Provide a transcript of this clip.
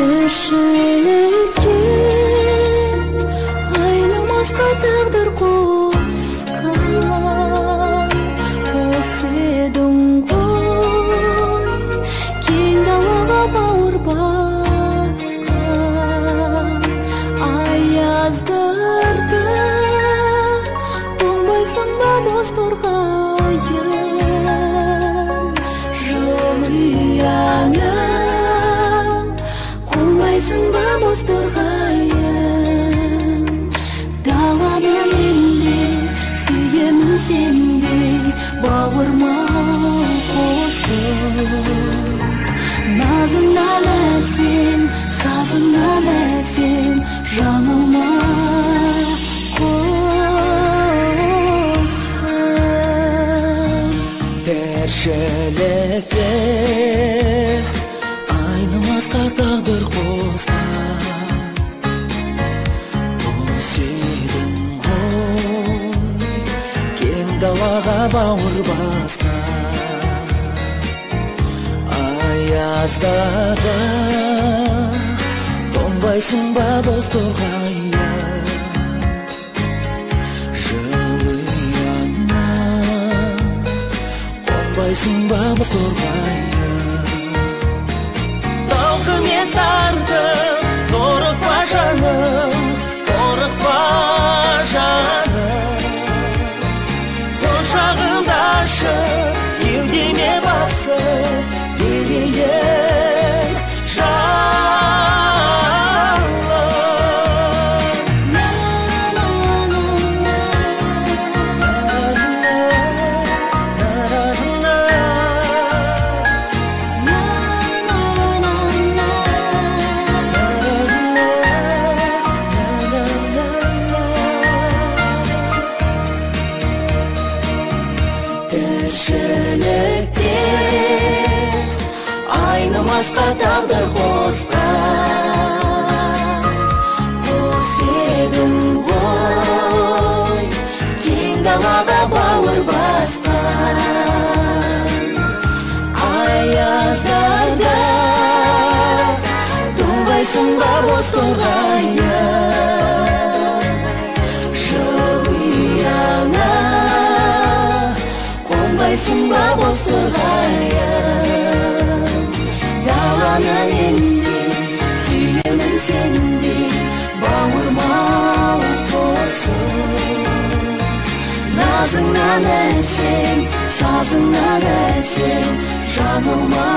тіршілікке айнымасқа тағдыр қосқан қос едің ғой кең далаға бауыр басқан аяздарды тоңбайсың ба боз торғайым жылы ұяңым қонбайсың ба боз торғайым даланы менде сүйемін сендей бауырмал қосып назыңнан әсем сазыңнан әсем жаныма тіршілікте айнымасқа тағдыр қосқан қос едің ғой кең далаға бауыр басқан аяздарда тоңбайсың ба боз торғайым жылы қонбайсың ба боз торғайым талқымен тартып зорықпа жаным қорықпа жаным құшағымда ашып кеудеме басып берейік тіршілікте айнымасқа тағдыр қосқан қос едің ғой кең далаға бауыр басқан аяздарда тоңбайсың ба боз торғайым жылы ұяңа қонбайсың ба боз торғайым даланы менде сүйемін сендей бауырмал қосып назыңнан әсем сазыңнан әсем жаныма